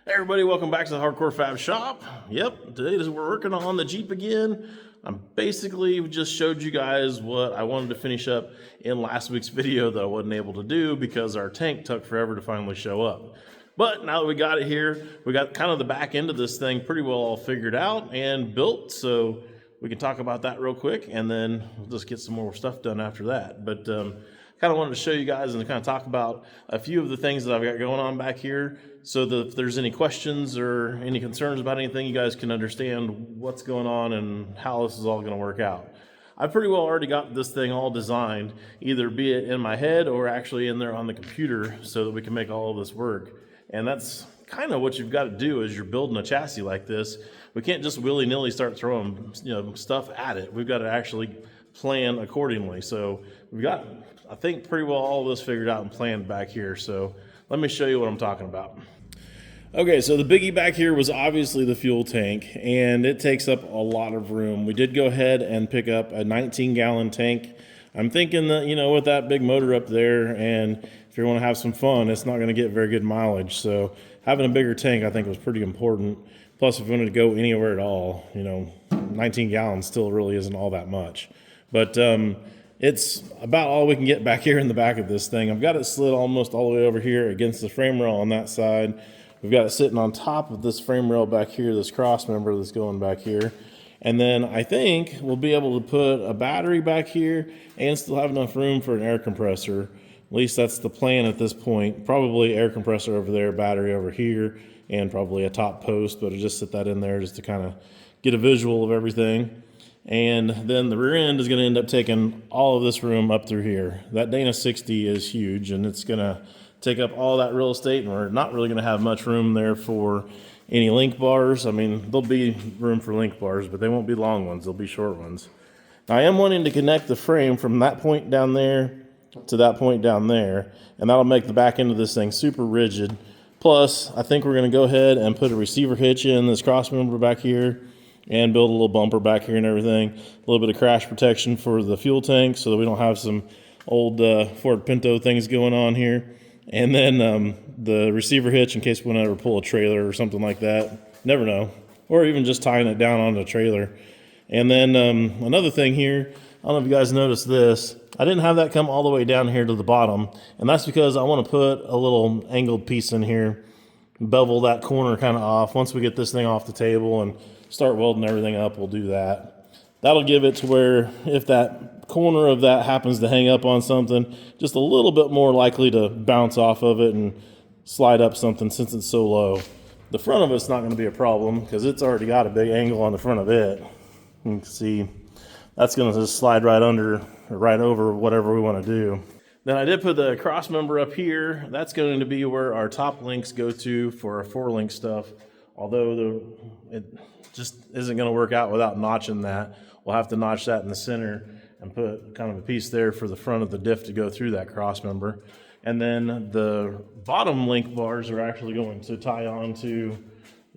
Hey everybody, welcome back to the Hardcore Fab Shop. Yep, today we're working on the Jeep again. I'm basically just showed you guys what I wanted to finish up in last week's video that I wasn't able to do because our tank took forever to finally show up. But now that we got it here, we got kind of the back end of this thing pretty well all figured out and built, so we can talk about that real quick and then we'll just get some more stuff done after that. But kind of wanted to show you guys and kind of talk about a few of the things that I've got going on back here so that if there's any questions or any concerns about anything, you guys can understand what's going on and how this is all going to work out. I've pretty well already got this thing all designed, either be it in my head or actually in there on the computer so that we can make all of this work. And that's kind of what you've got to do as you're building a chassis like this. We can't just willy-nilly start throwing stuff at it. We've got to actually plan accordingly. So we've got, I think, pretty well all of this figured out and planned back here. So let me show you what I'm talking about. Okay, so the biggie back here was obviously the fuel tank, and it takes up a lot of room. We did go ahead and pick up a 19-gallon tank. I'm thinking that, with that big motor up there, and if you want to have some fun, it's not going to get very good mileage. So having a bigger tank, I think, was pretty important. Plus, if you wanted to go anywhere at all, 19 gallons still really isn't all that much. But it's about all we can get back here in the back of this thing. I've got it slid almost all the way over here against the frame rail on that side. We've got it sitting on top of this frame rail back here, this cross member that's going back here. And then I think we'll be able to put a battery back here and still have enough room for an air compressor. At least that's the plan at this point. Probably air compressor over there, battery over here, and probably a top post, but I'll just sit that in there just to kind of get a visual of everything. And then the rear end is going to end up taking all of this room up through here. That Dana 60 is huge, and it's going to take up all that real estate, and we're not really going to have much room there for any link bars. I mean, there'll be room for link bars, but they won't be long ones. They'll be short ones. Now, I am wanting to connect the frame from that point down there to that point down there, and that'll make the back end of this thing super rigid. Plus, I think we're going to go ahead and put a receiver hitch in this cross member back here and build a little bumper back here and everything. A little bit of crash protection for the fuel tank so that we don't have some old Ford Pinto things going on here. And then the receiver hitch in case we want to ever pull a trailer or something like that. Never know. Or even just tying it down on the trailer. And then another thing here, I don't know if you guys noticed this. I didn't have that come all the way down here to the bottom. And that's because I want to put a little angled piece in here, bevel that corner kind of off. Once we get this thing off the table and start welding everything up, we'll do that. That'll give it to where if that corner of that happens to hang up on something, just a little bit more likely to bounce off of it and slide up something since it's so low. The front of it's not going to be a problem because it's already got a big angle on the front of it. You can see that's going to just slide right under or right over whatever we want to do. Then I did put the cross member up here. That's going to be where our top links go to for our 4-link stuff. Although it just isn't going to work out without notching that. We'll have to notch that in the center and put kind of a piece there for the front of the diff to go through that cross member. And then the bottom link bars are actually going to tie on to,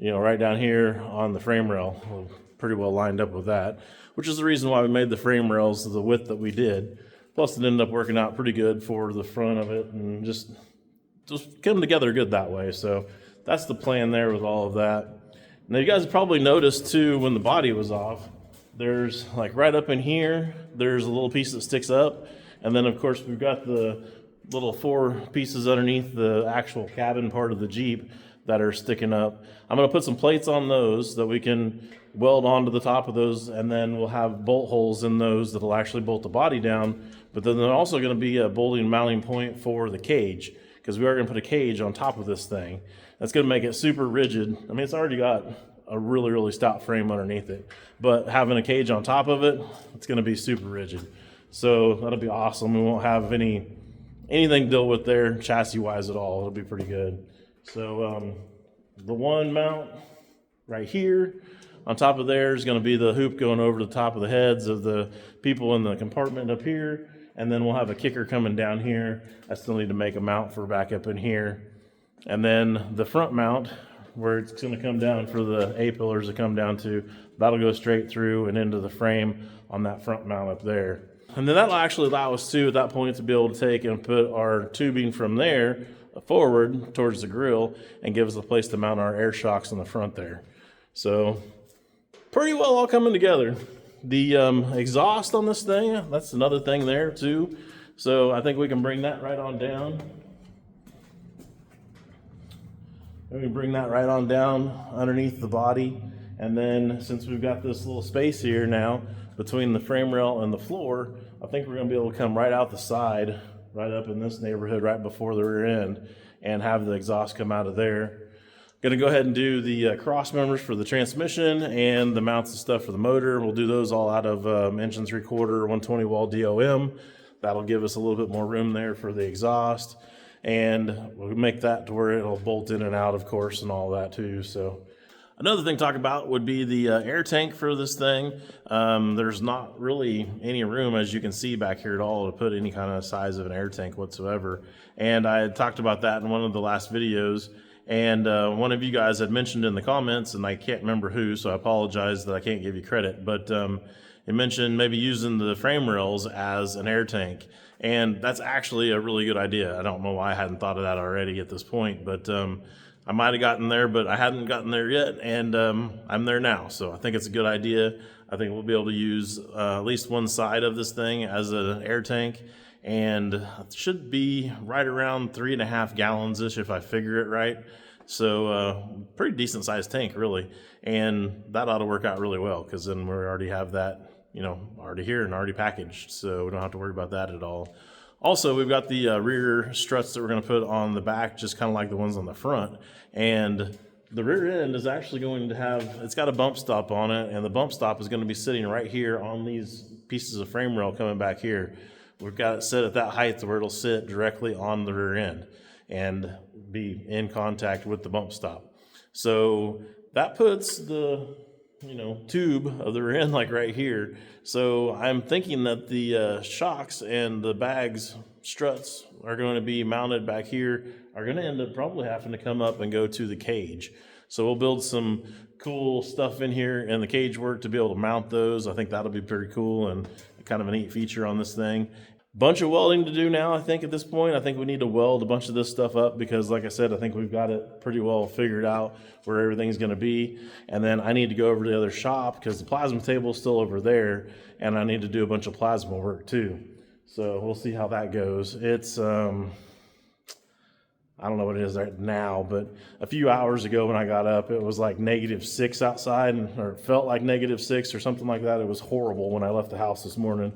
right down here on the frame rail. We're pretty well lined up with that, which is the reason why we made the frame rails the width that we did. Plus it ended up working out pretty good for the front of it and just come together good that way. So that's the plan there with all of that. Now you guys probably noticed too when the body was off, there's like right up in here, there's a little piece that sticks up. And then of course we've got the little 4 pieces underneath the actual cabin part of the Jeep that are sticking up. I'm going to put some plates on those that we can weld onto the top of those, and then we'll have bolt holes in those that'll actually bolt the body down. But then there's also going to be a bolting mounting point for the cage, because we are going to put a cage on top of this thing. That's going to make it super rigid. I mean, it's already got a really, really stout frame underneath it, but having a cage on top of it, it's going to be super rigid. So that'll be awesome. We won't have anything dealt with there chassis-wise at all. It'll be pretty good. So the one mount right here on top of there is going to be the hoop going over the top of the heads of the people in the compartment up here. And then we'll have a kicker coming down here. I still need to make a mount for back up in here. And then the front mount, where it's going to come down for the A-pillars to come down to, that'll go straight through and into the frame on that front mount up there. And then that'll actually allow us to, at that point, to be able to take and put our tubing from there forward towards the grill and give us a place to mount our air shocks in the front there. So pretty well all coming together. The exhaust on this thing, that's another thing there too. So I think we can bring that right on down. We can bring that right on down underneath the body. And then since we've got this little space here now between the frame rail and the floor, I think we're going to be able to come right out the side, right up in this neighborhood, right before the rear end, and have the exhaust come out of there. Going to go ahead and do the cross members for the transmission and the mounts and stuff for the motor. We'll do those all out of 1 3/4 120 wall DOM. That'll give us a little bit more room there for the exhaust. And we'll make that to where it'll bolt in and out, of course, and all that too. So another thing to talk about would be the air tank for this thing. There's not really any room, as you can see back here at all, to put any kind of size of an air tank whatsoever. And I had talked about that in one of the last videos. And one of you guys had mentioned in the comments, and I can't remember who, so I apologize that I can't give you credit, but it mentioned maybe using the frame rails as an air tank. And that's actually a really good idea. I don't know why I hadn't thought of that already at this point, but I might have gotten there, but I hadn't gotten there yet, and I'm there now. So I think it's a good idea. I think we'll be able to use at least one side of this thing as an air tank, and it should be right around 3.5 gallons-ish if I figure it right. So pretty decent sized tank, really. And that ought to work out really well, because then we already have that, already here and already packaged. So we don't have to worry about that at all. Also, we've got the rear struts that we're going to put on the back, just kind of like the ones on the front. And the rear end is actually going to have, it's got a bump stop on it, and the bump stop is going to be sitting right here on these pieces of frame rail coming back here. We've got it set at that height where it'll sit directly on the rear end and be in contact with the bump stop. So that puts the tube of the rear end like right here. So I'm thinking that the shocks and the bags struts are going to be mounted back here, are going to end up probably having to come up and go to the cage. So we'll build some cool stuff in here and the cage work to be able to mount those. I think that'll be pretty cool and kind of a neat feature on this thing. Bunch of welding to do now, I think, at this point. I think we need to weld a bunch of this stuff up because, like I said, I think we've got it pretty well figured out where everything's going to be. And then I need to go over to the other shop because the plasma table is still over there, and I need to do a bunch of plasma work too. So we'll see how that goes. It's, I don't know what it is right now, but a few hours ago when I got up, it was like -6 outside, or it felt like -6 or something like that. It was horrible when I left the house this morning.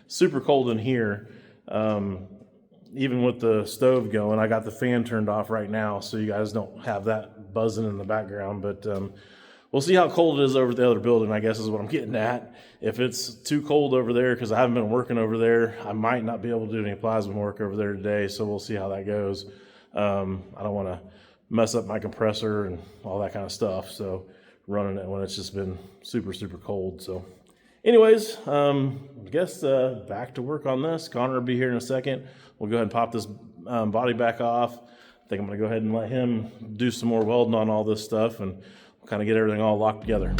Super cold in here, even with the stove going. I got the fan turned off right now so you guys don't have that buzzing in the background, but we'll see how cold it is over at the other building, I guess is what I'm getting at. If it's too cold over there, because I haven't been working over there, I might not be able to do any plasma work over there today, so we'll see how that goes. I don't want to mess up my compressor and all that kind of stuff, so running it when it's just been super, super cold. So anyways, I guess back to work on this. Connor will be here in a second. We'll go ahead and pop this body back off. I think I'm going to go ahead and let him do some more welding on all this stuff, and we'll kind of get everything all locked together.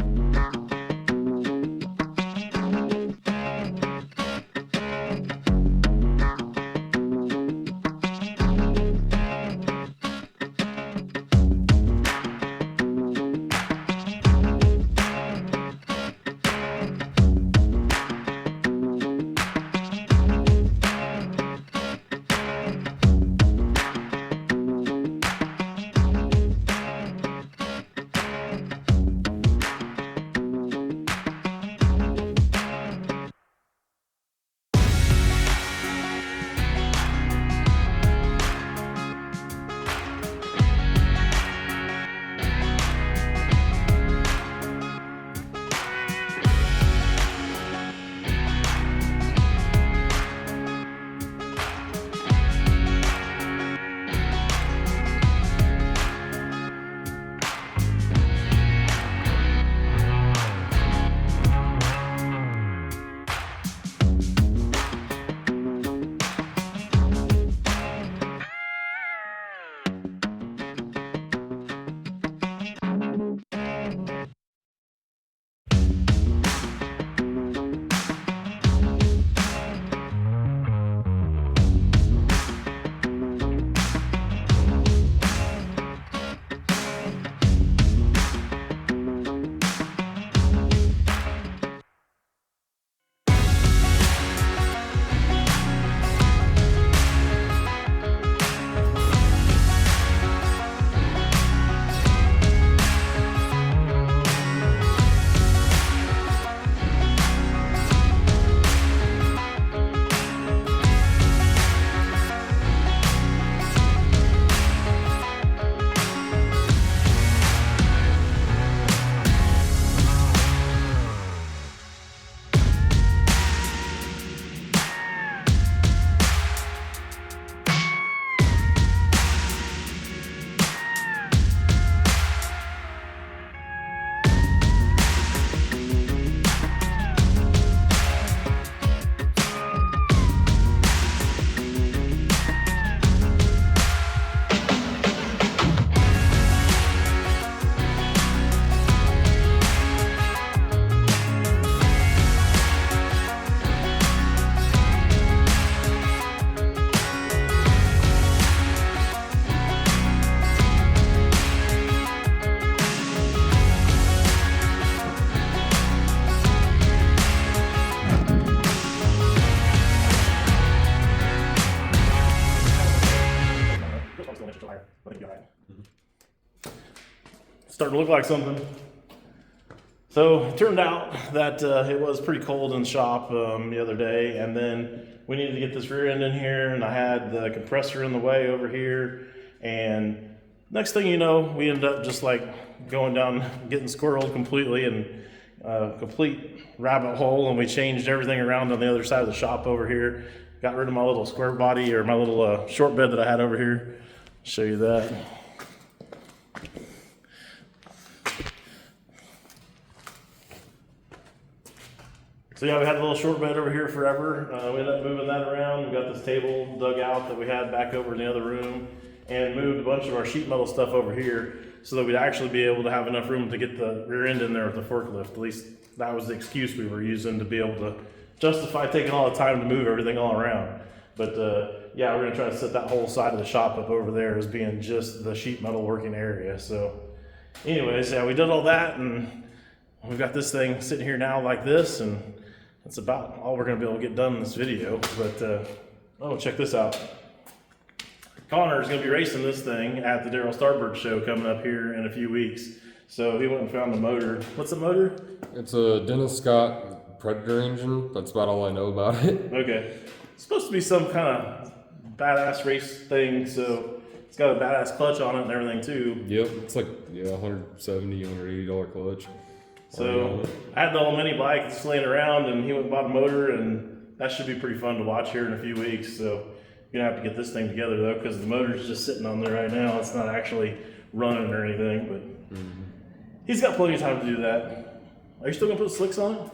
Starting to look like something. So it turned out that it was pretty cold in the shop the other day, and then we needed to get this rear end in here, and I had the compressor in the way over here, and next thing you know, we ended up just like going down, getting squirreled completely, and complete rabbit hole, and we changed everything around on the other side of the shop over here. Got rid of my little square body, or my little short bed that I had over here. Show you that. So yeah, we had a little short bed over here forever. We ended up moving that around. We got this table dug out that we had back over in the other room, and moved a bunch of our sheet metal stuff over here so that we'd actually be able to have enough room to get the rear end in there with the forklift. At least that was the excuse we were using to be able to justify taking all the time to move everything all around. But yeah, we're gonna try to set that whole side of the shop up over there as being just the sheet metal working area. So anyways, yeah, we did all that, and we've got this thing sitting here now like this, and that's about all we're gonna be able to get done in this video. But oh, check this out. Connor's gonna be racing this thing at the Darrell Starbird show coming up here in a few weeks. So he went and found the motor. What's the motor? It's a Dennis Scott Predator engine. That's about all I know about it. Okay. It's supposed to be some kind of badass race thing, so it's got a badass clutch on it and everything too. Yep, it's like, yeah, $170, $180 clutch. So I had the old mini bike just laying around, and he went and bought a motor, and that should be pretty fun to watch here in a few weeks. So you're gonna have to get this thing together though, because the motor's just sitting on there right now. It's not actually running or anything, but he's got plenty of time to do that. Are you still gonna put slicks on it?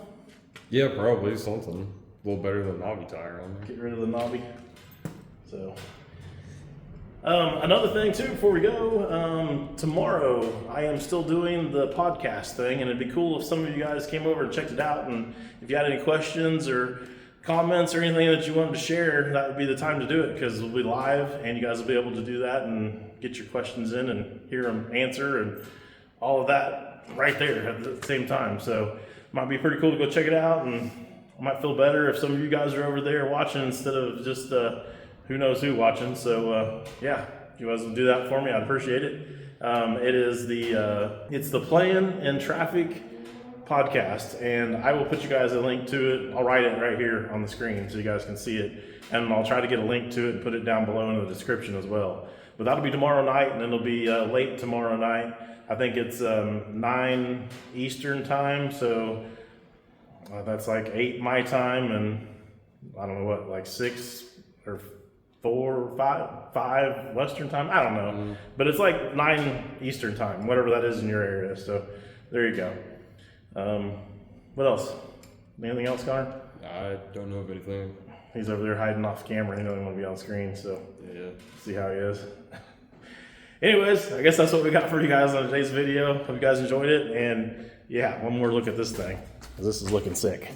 Yeah, probably something. A little better than a knobby tire on there. Get rid of the knobby. So another thing too before we go, tomorrow I am still doing the podcast thing, and it'd be cool if some of you guys came over and checked it out, and if you had any questions or comments or anything that you wanted to share, that would be the time to do it, because it'll be live and you guys will be able to do that and get your questions in and hear them answer and all of that right there at the same time. So it might be pretty cool to go check it out, and I might feel better if some of you guys are over there watching instead of just who knows who watching. So yeah, if you guys will do that for me, I'd appreciate it. It's the Playing in Traffic podcast, and I will put you guys a link to it. I'll write it right here on the screen so you guys can see it, and I'll try to get a link to it and put it down below in the description as well. But that'll be tomorrow night, and it'll be late tomorrow night. I think it's 9 Eastern time, so that's like 8 my time, and I don't know what, like 6 or 4 or 5 Western time. I don't know, but it's like 9 Eastern time, whatever that is in your area. So there you go. What else? Anything else, Connor? I don't know of anything. He's over there hiding off camera. He doesn't want to be on screen, so Yeah. see how he is. Anyways, I guess that's what we got for you guys on today's video. Hope you guys enjoyed it, and yeah, one more look at this thing, 'cause this is looking sick.